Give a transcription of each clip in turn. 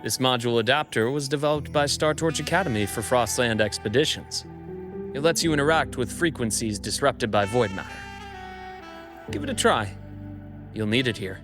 This module adapter was developed by StarTorch Academy for Frostland expeditions. It lets you interact with frequencies disrupted by void matter. Give it a try. You'll need it here.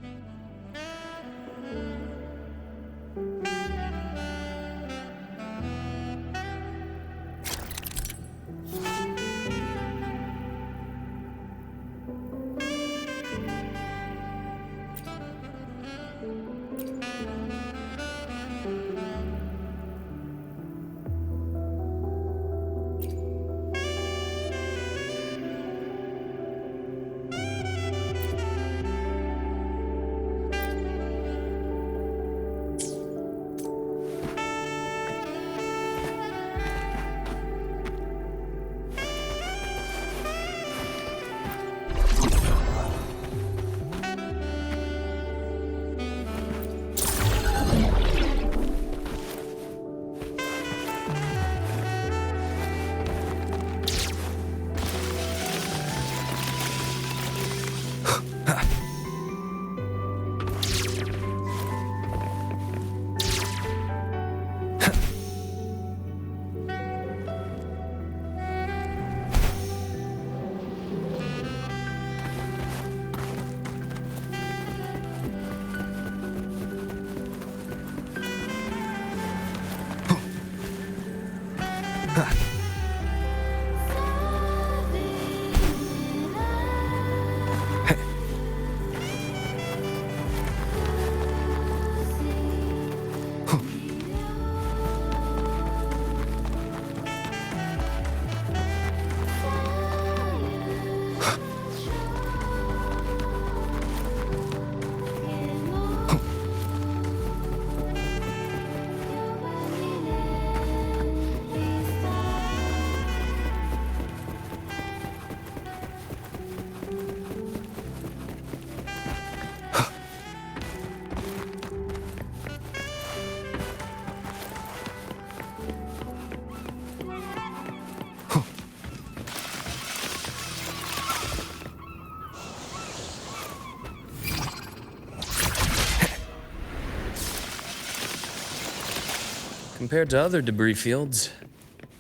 Compared to other debris fields,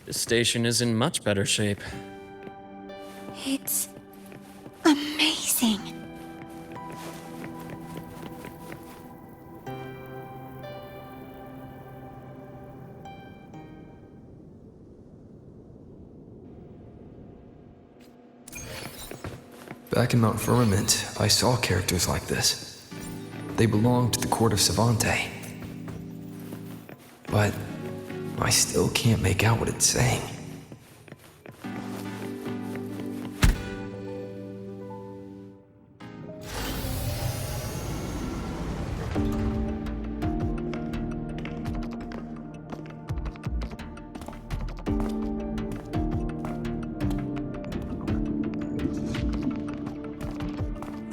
this station is in much better shape. It's amazing. Back in Mount Firmament, I saw characters like this. They belonged to the court of Savante. But I still can't make out what it's saying.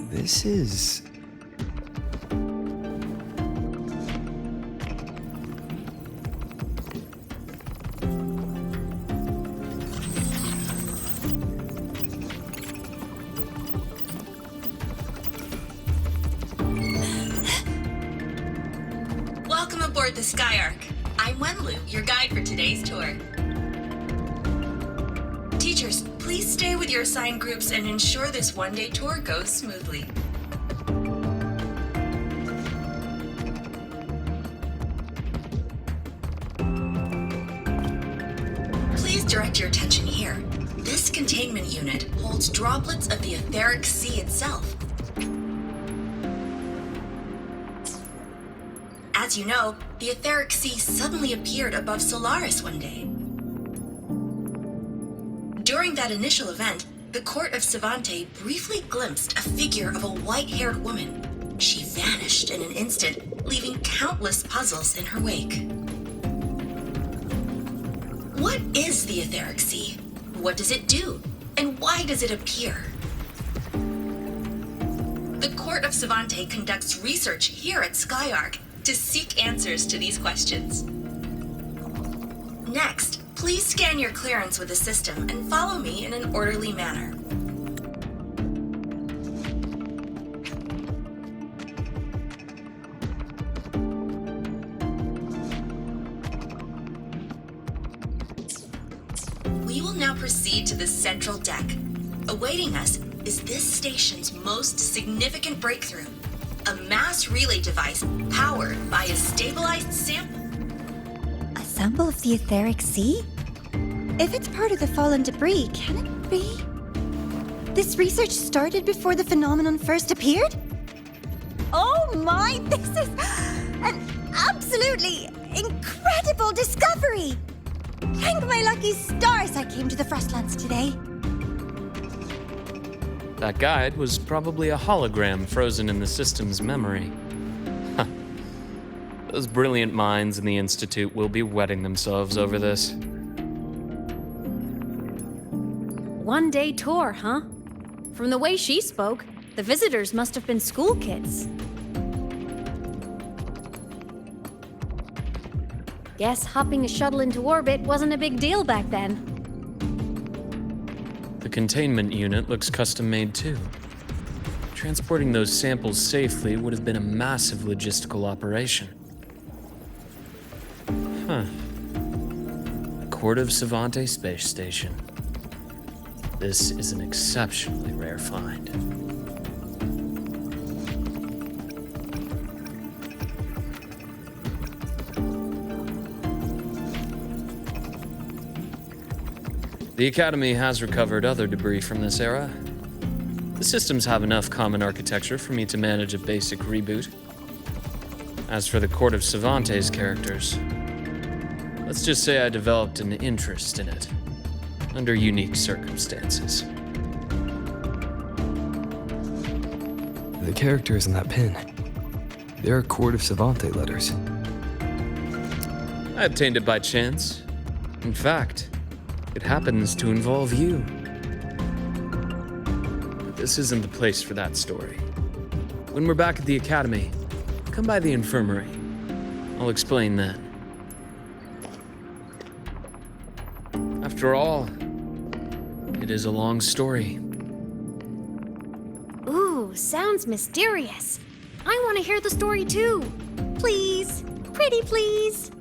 This is... Welcome aboard the Skyark. I'm Wenlu, your guide for today's tour. Teachers, please stay with your assigned groups and ensure this one-day tour goes smoothly. Please direct your attention here. This containment unit holds droplets of the etheric sea itself. As you know, the etheric sea suddenly appeared above Solaris one day. During that initial event, the court of Savante briefly glimpsed a figure of a white-haired woman. She vanished in an instant, leaving countless puzzles in her wake. What is the etheric sea? What does it do? And why does it appear? The court of Savante conducts research here at Skyark to seek answers to these questions. Next, please scan your clearance with the system and follow me in an orderly manner. proceed to the central deck. Awaiting us is this station's most significant breakthrough, a mass relay device powered by a stabilized sample. A sample of the etheric sea? If it's part of the fallen debris, can it be? This research started before the phenomenon first appeared? Oh my, this is an absolutely incredible discovery! Thank my lucky stars I came to the Frostlands today. That guide was probably a hologram frozen in the system's memory. Huh. Those brilliant minds in the Institute will be wetting themselves over this. One-day tour, huh? From the way she spoke, the visitors must have been school kids. Guess hopping a shuttle into orbit wasn't a big deal back then. The containment unit looks custom-made too. Transporting those samples safely would have been a massive logistical operation. Huh. The Court of Savante Space Station. This is an exceptionally rare find. The Academy has recovered other debris from this era. The systems have enough common architecture for me to manage a basic reboot. As for the Court of Savante's characters, let's just say I developed an interest in it, under unique circumstances. The characters in that pin, they're Court of Savante letters. I obtained it by chance. In fact, it happens to involve you. But this isn't the place for that story. When we're back at the Academy, come by the infirmary. I'll explain then. After all, it is a long story. Ooh, sounds mysterious. I want to hear the story too. Please, pretty please.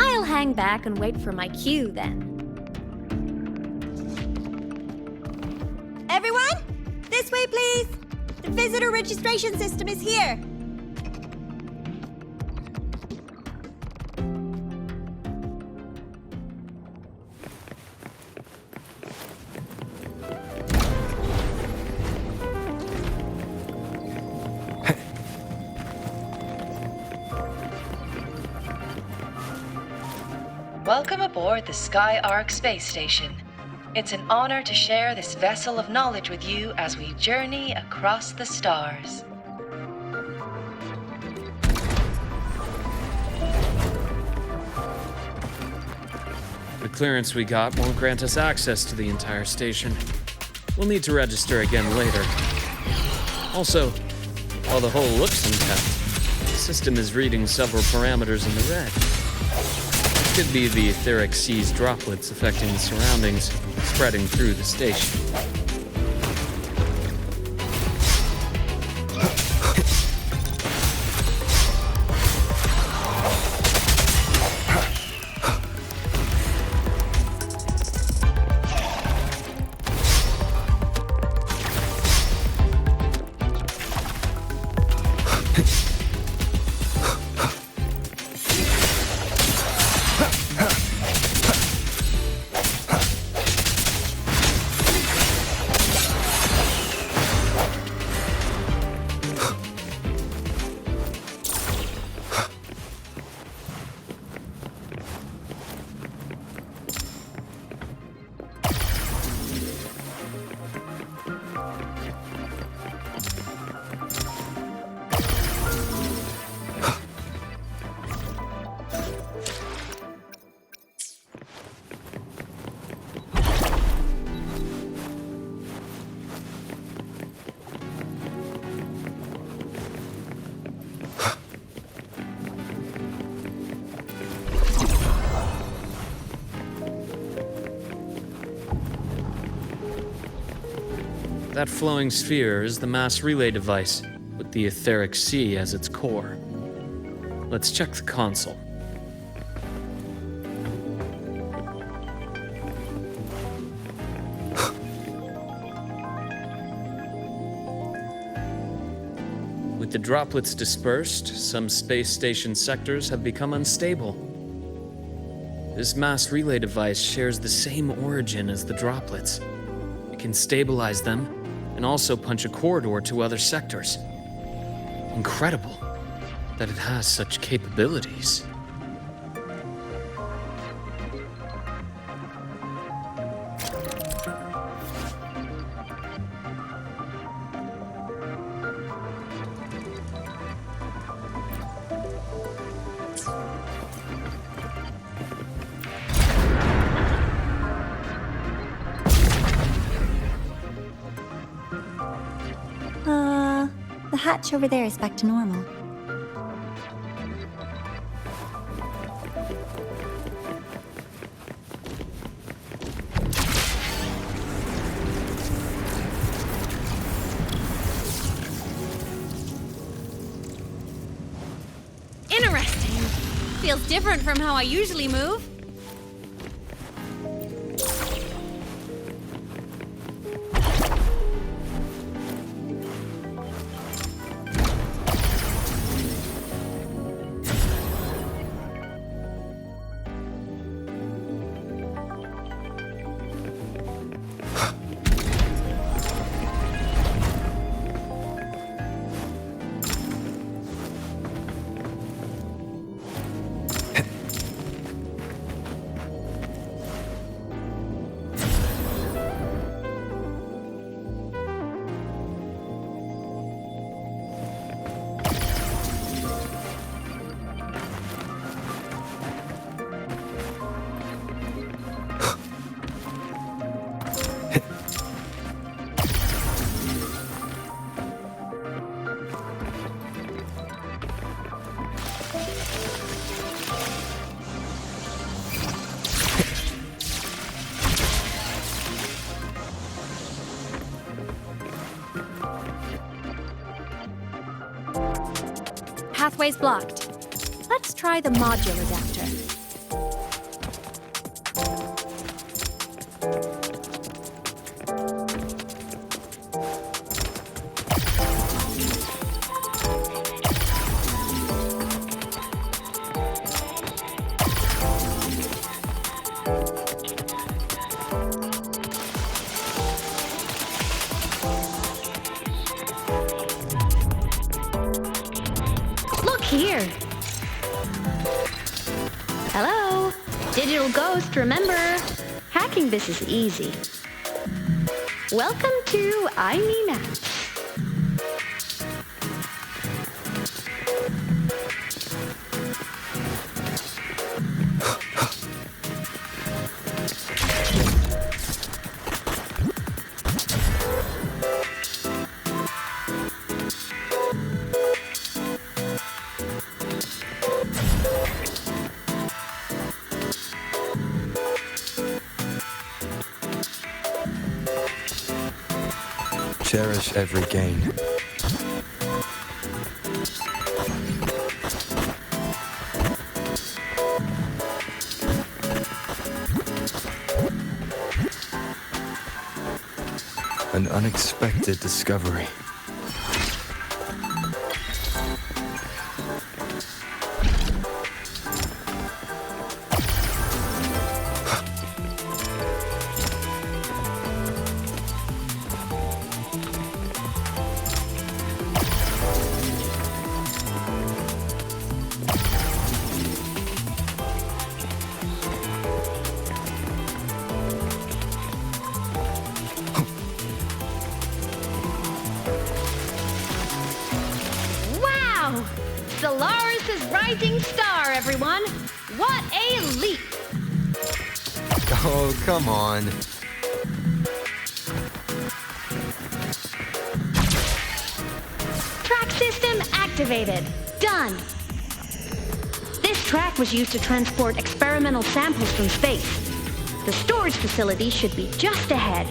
I'll hang back and wait for my cue then. Everyone, this way please! The visitor registration system is here! Welcome aboard the Sky Arc space station. It's an honor to share this vessel of knowledge with you as we journey across the stars. The clearance we got won't grant us access to the entire station. We'll need to register again later. Also, while the hull looks intact, the system is reading several parameters in the red. Could be the etheric sea's droplets affecting the surroundings, spreading through the station. That flowing sphere is the mass relay device, with the etheric sea as its core. Let's check the console. With the droplets dispersed, some space station sectors have become unstable. This mass relay device shares the same origin as the droplets. It can stabilize them and also punch a corridor to other sectors. Incredible that it has such capabilities. The hatch over there is back to normal. Interesting. Feels different from how I usually move. Pathway's blocked. Let's try the module adapter. Here. Hello? Digital Ghost, remember? Hacking this is easy. Welcome to I Mean Apps. Cherish every gain. An unexpected discovery. Solaris' rising star, everyone! What a leap! Oh, come on. Track system activated. Done. This track was used to transport experimental samples from space. The storage facility should be just ahead.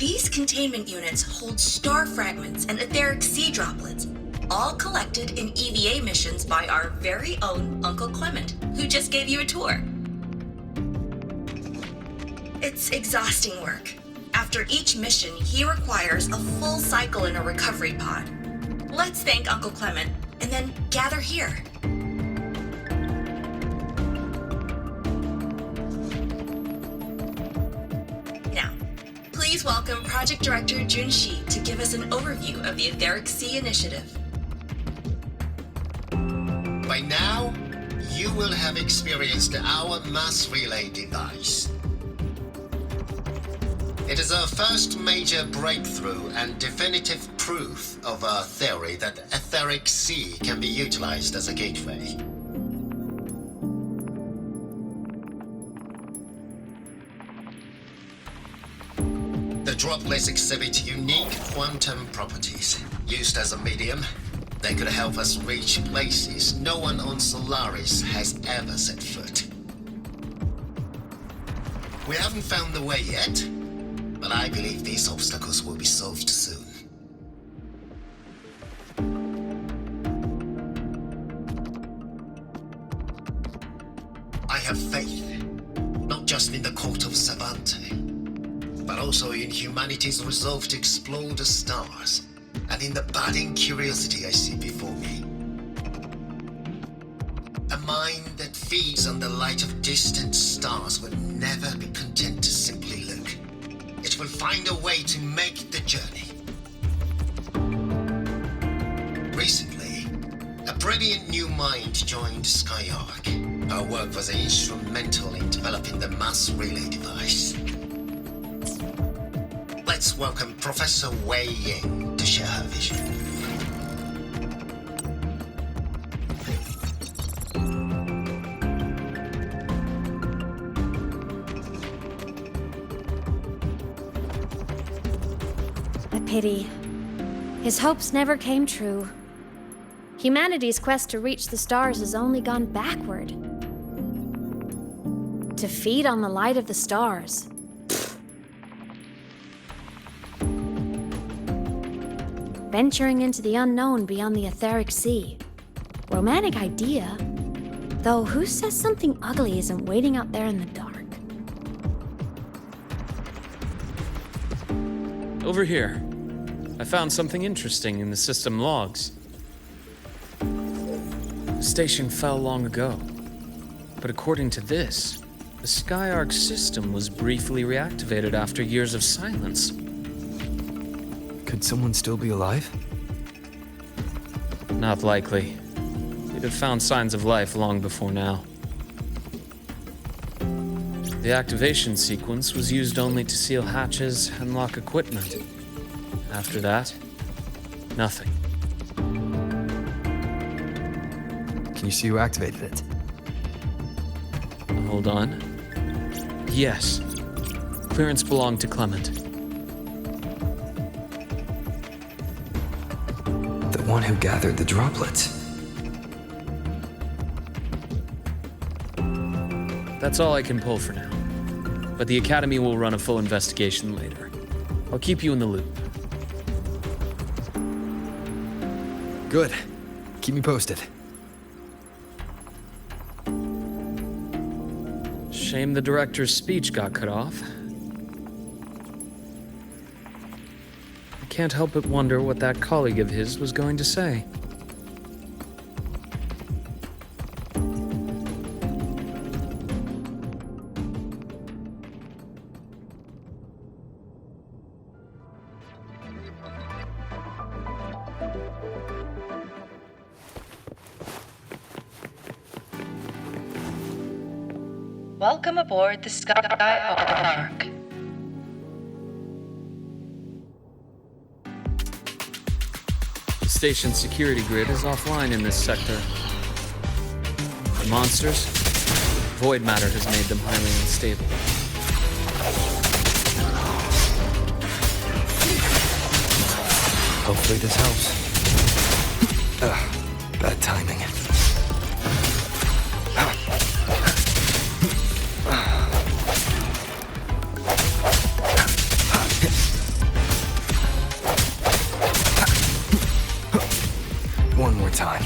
These containment units hold star fragments and etheric sea droplets, all collected in EVA missions by our very own Uncle Clement, who just gave you a tour. It's exhausting work. After each mission, he requires a full cycle in a recovery pod. Let's thank Uncle Clement, and then gather here. Now, please welcome Project Director Junshi to give us an overview of the Etheric Sea Initiative. By now, you will have experienced our mass relay device. It is our first major breakthrough and definitive proof of our theory that Etheric Sea can be utilized as a gateway. The droplets exhibit unique quantum properties. Used as a medium, they could help us reach places no one on Solaris has ever set foot. We haven't found the way yet, but I believe these obstacles will be solved soon. I have faith, not just in the court of Savante, but also in humanity's resolve to explore the stars, and in the budding curiosity I see before me. A mind that feeds on the light of distant stars will never be content to simply look. It will find a way to make the journey. Recently, a brilliant new mind joined Skyark. Our work was instrumental in developing the mass relay device. Let's welcome Professor Wei Ying to share her vision. A pity. His hopes never came true. Humanity's quest to reach the stars has only gone backward. To feed on the light of the stars. Venturing into the unknown beyond the Etheric Sea. Romantic idea, though who says something ugly isn't waiting out there in the dark? Over here. I found something interesting in the system logs. The station fell long ago. But according to this, the Skyark system was briefly reactivated after years of silence. Could someone still be alive? Not likely. We'd have found signs of life long before now. The activation sequence was used only to seal hatches and lock equipment. After that, nothing. Can you see who activated it? Hold on. Yes. Clearance belonged to Clement. The one who gathered the droplets. That's all I can pull for now. But the Academy will run a full investigation later. I'll keep you in the loop. Good. Keep me posted. Shame the director's speech got cut off. I can't help but wonder what that colleague of his was going to say. Welcome aboard the Skyark. The station's security grid is offline in this sector. The monsters? Void matter has made them highly unstable. Hopefully this helps. Bad timing. One more time.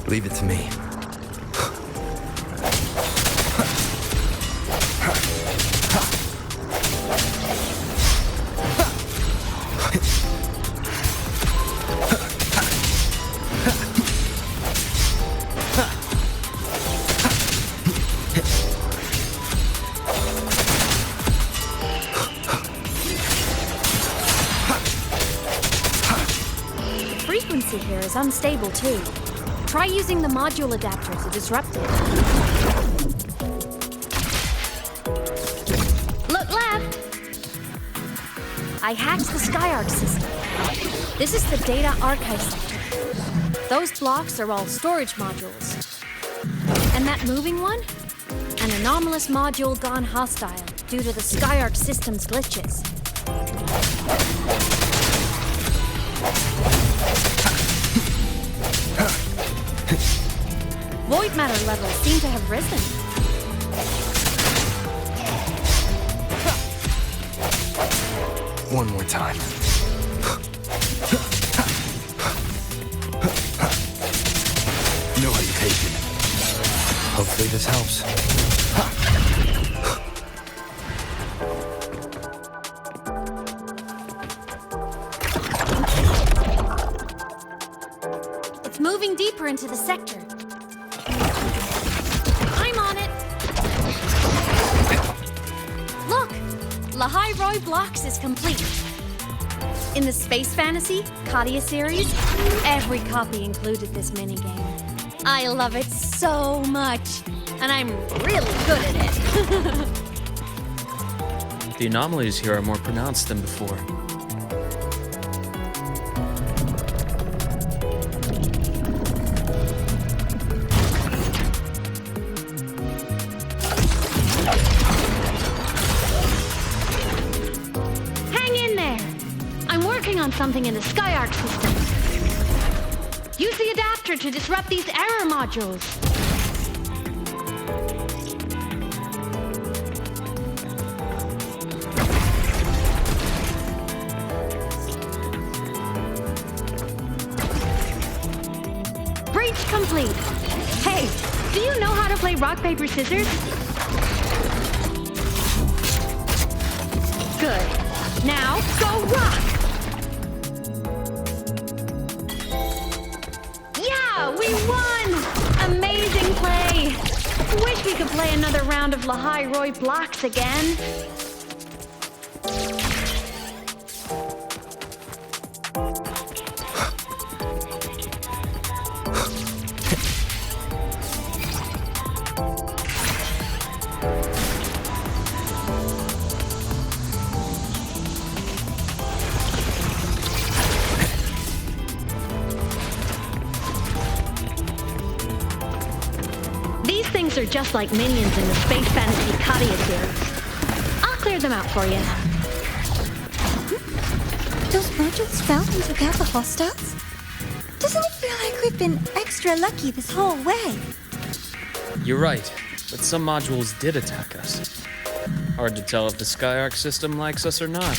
Leave it to me. The frequency here is unstable too. Try using the module adapter to disrupt it. Look left! I hacked the SkyArc system. This is the data archive sector. Those blocks are all storage modules. And that moving one? An anomalous module gone hostile due to the SkyArc system's glitches. Void matter levels seem to have risen. One more time. No hesitation. Hopefully this helps. It's moving deeper into the sector. Lahai Roy Blocks is complete. In the Space Fantasy Katia series, every copy included this minigame. I love it so much, and I'm really good at it. The anomalies here are more pronounced than before. On something in the SkyArc system. Use the adapter to disrupt these error modules. Breach complete. Hey, do you know how to play rock, paper, scissors? Good. Now, go rock! We won! Amazing play! Wish we could play another round of Lahai Roy Blocks again. Things are just like minions in the Space Fantasy Katia series. I'll clear them out for you. Those modules fell and took out the hostiles? Doesn't it feel like we've been extra lucky this whole way? You're right, but some modules did attack us. Hard to tell if the SkyArc system likes us or not.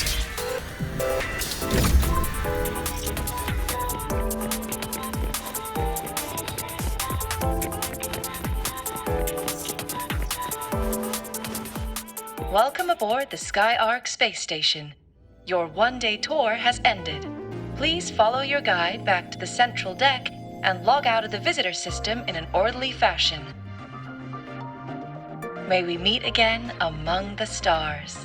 Welcome aboard the Skyark space station. Your one-day tour has ended. Please follow your guide back to the central deck and log out of the visitor system in an orderly fashion. May we meet again among the stars.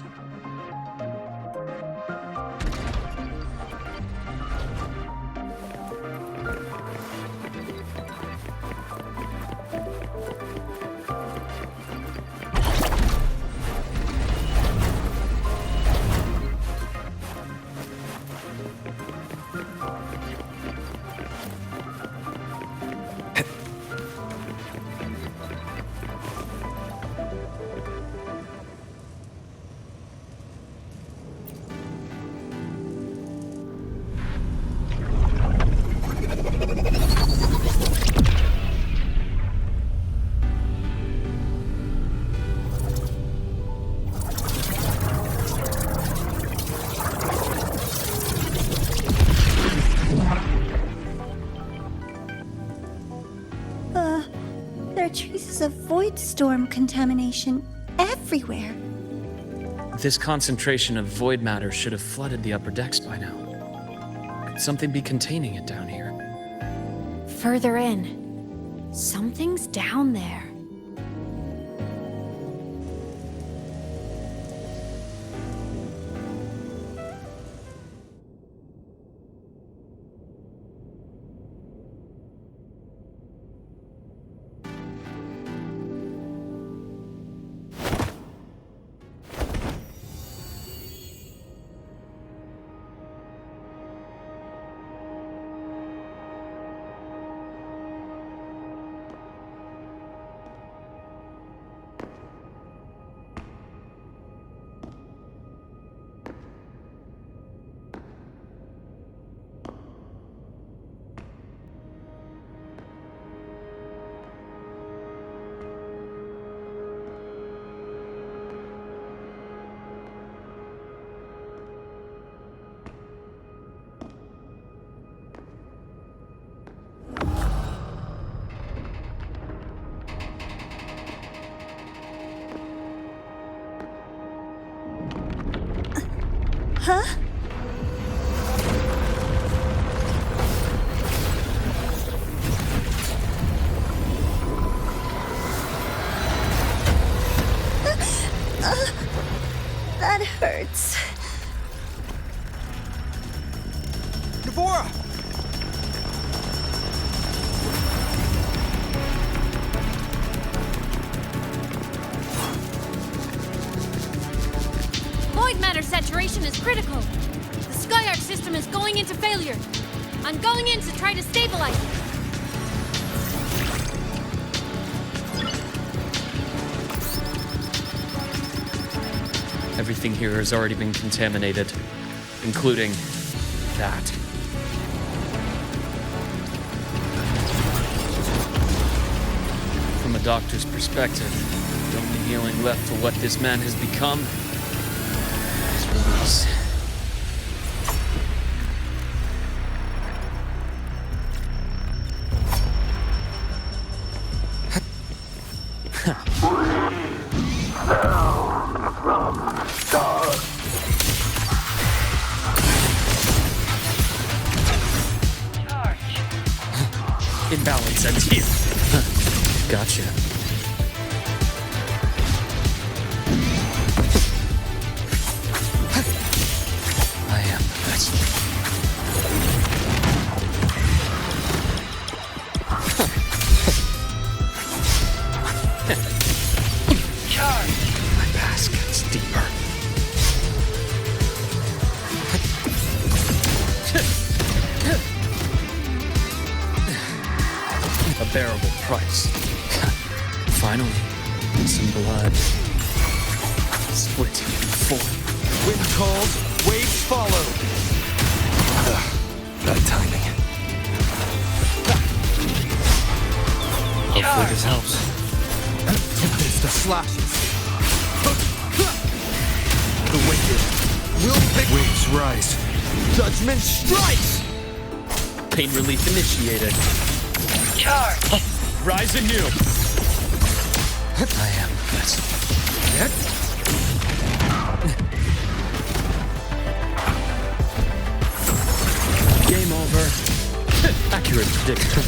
There are traces of void storm contamination everywhere. This concentration of void matter should have flooded the upper decks by now. Could something be containing it down here? Further in. Something's down there. Huh? That hurts. Devora! Void matter saturation is critical. The Skyark system is going into failure. I'm going in to try to stabilize it. Everything here has already been contaminated, including that. From a doctor's perspective, the only healing left for what this man has become is release. Imbalance ends here. Gotcha. I am the best. My past gets deeper. A bearable price. Finally, some blood. Split in four. Wind calls, waves follow. Bad timing. Hopefully this helps. It's the slashes. The wicked will pick. Waves rise. Judgment strikes! Pain relief initiated. Charge! Rise anew. I am the best. accurate prediction.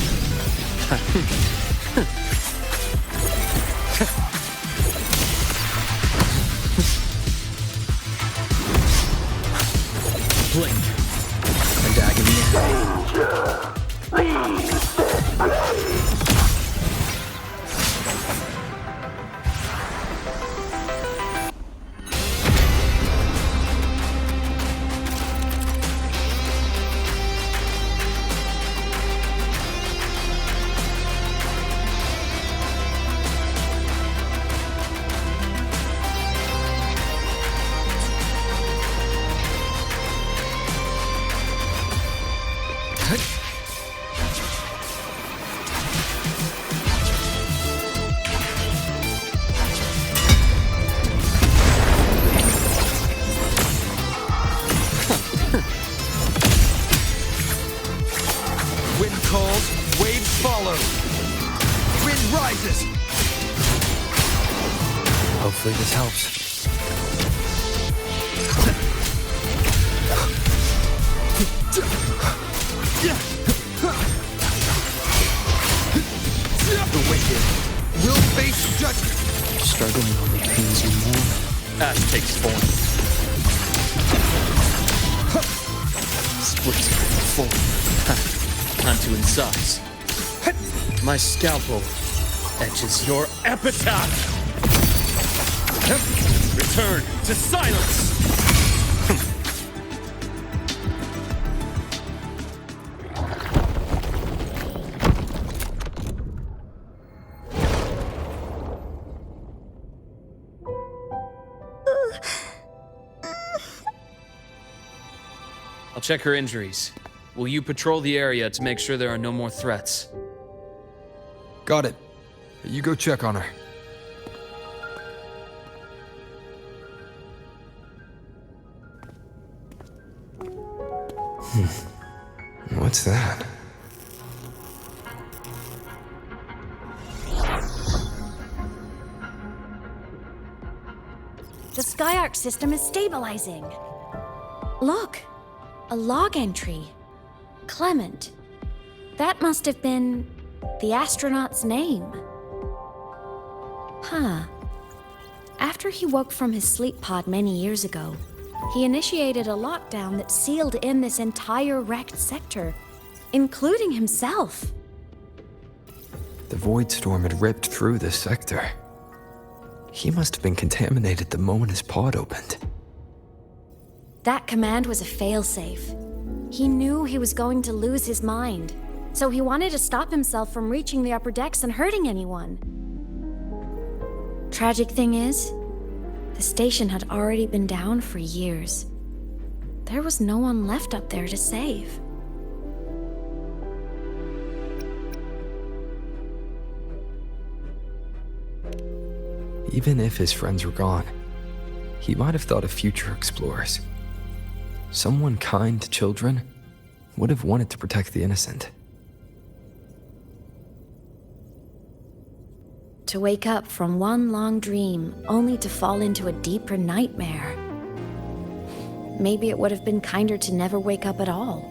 Blink. And agony. Wind calls, waves follow. Wind rises. Hopefully this helps. The wicked will face judgment. Struggling only pains you more. Ash takes form. Splits form. Onto incise. My scalpel etches your epitaph. Return to silence. I'll check her injuries. Will you patrol the area to make sure there are no more threats? Got it. You go check on her. What's that? The Skyark system is stabilizing. Look, a log entry. Clement. That must have been the astronaut's name. Huh. After he woke from his sleep pod many years ago, he initiated a lockdown that sealed in this entire wrecked sector, including himself. The void storm had ripped through this sector. He must have been contaminated the moment his pod opened. That command was a failsafe. He knew he was going to lose his mind, so he wanted to stop himself from reaching the upper decks and hurting anyone. Tragic thing is, the station had already been down for years. There was no one left up there to save. Even if his friends were gone, he might have thought of future explorers. Someone kind to children would have wanted to protect the innocent. To wake up from one long dream only to fall into a deeper nightmare. Maybe it would have been kinder to never wake up at all.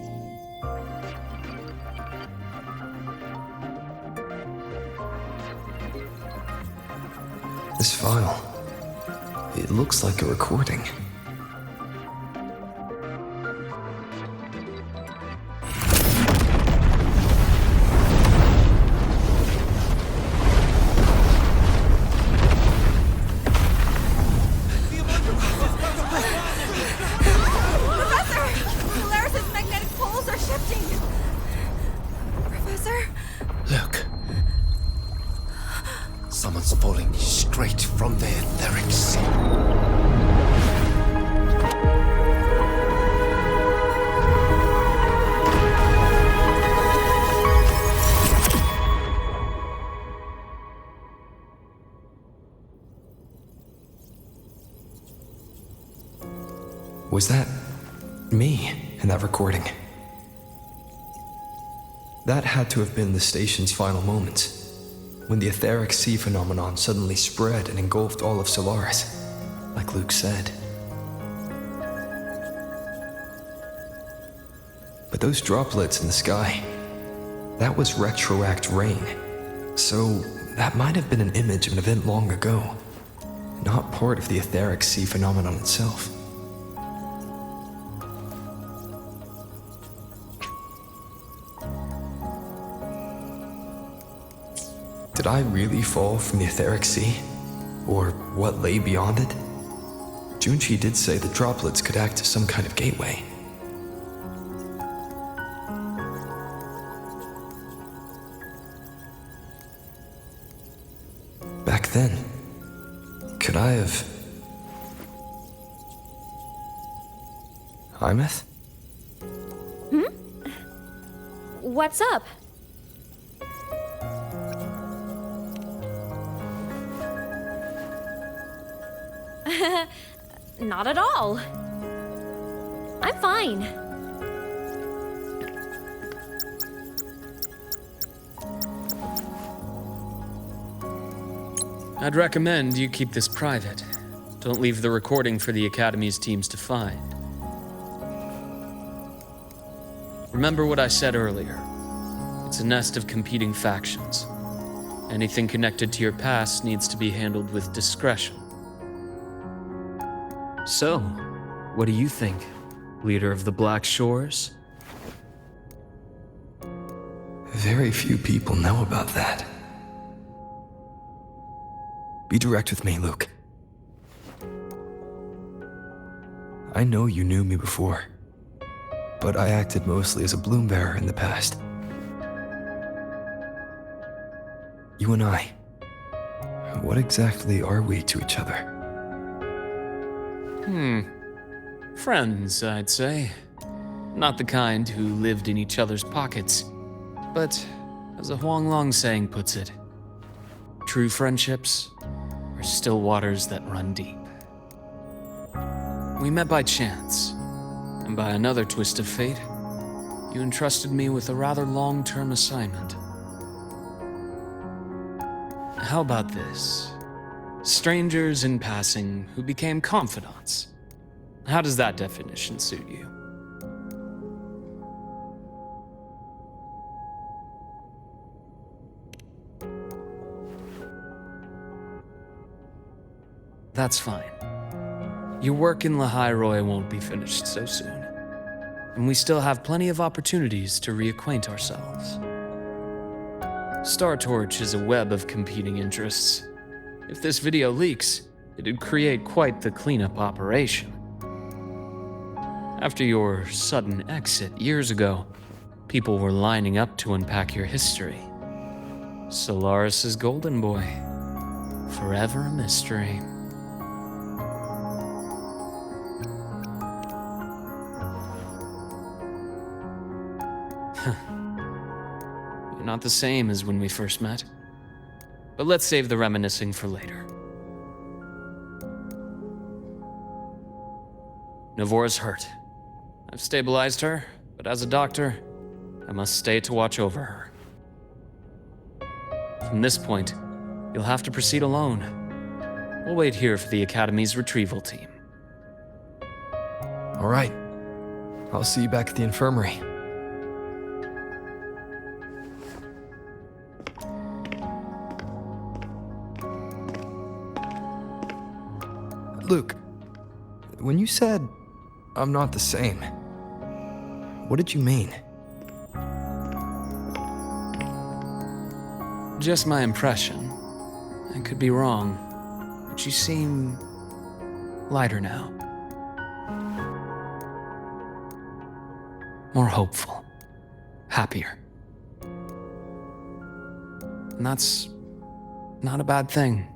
This file, it looks like a recording. Someone's falling straight from the etheric sea. Was that me in that recording? That had to have been the station's final moments, when the etheric sea phenomenon suddenly spread and engulfed all of Solaris, like Luke said. But those droplets in the sky, That was retroact rain. So that might have been an image of an event long ago, not part of the etheric sea phenomenon itself. Did I really fall from the etheric sea? Or what lay beyond it? Junchi did say the droplets could act as some kind of gateway. Back then, could I have... Imeth? What's up? Not at all. I'm fine. I'd recommend you keep this private. Don't leave the recording for the Academy's teams to find. Remember what I said earlier. It's a nest of competing factions. Anything connected to your past needs to be handled with discretion. So, what do you think, leader of the Black Shores? Very few people know about that. Be direct with me, Luke. I know you knew me before, but I acted mostly as a bloom bearer in the past. You and I, what exactly are we to each other? Friends, I'd say. Not the kind who lived in each other's pockets, but as a Huanglong saying puts it, true friendships are still waters that run deep. We met by chance, and by another twist of fate, you entrusted me with a rather long-term assignment. How about this? Strangers in passing who became confidants. How does that definition suit you? That's fine. Your work in Lahairoi won't be finished so soon, and we still have plenty of opportunities to reacquaint ourselves. Star Torch is a web of competing interests. If this video leaks, it'd create quite the cleanup operation. After your sudden exit years ago, people were lining up to unpack your history. Solaris's golden boy, forever a mystery. You're not the same as when we first met. But let's save the reminiscing for later. Navora's hurt. I've stabilized her, but as a doctor, I must stay to watch over her. From this point, you'll have to proceed alone. We'll wait here for the Academy's retrieval team. All right. I'll see you back at the infirmary. Luke, when you said, I'm not the same, what did you mean? Just my impression. I could be wrong, but you seem lighter now. More hopeful. Happier. And that's not a bad thing.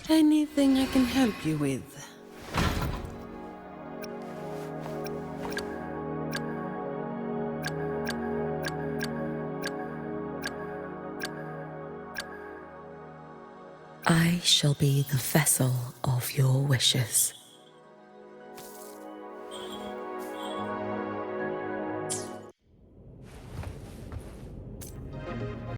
Anything I can help you with? I shall be the vessel of your wishes.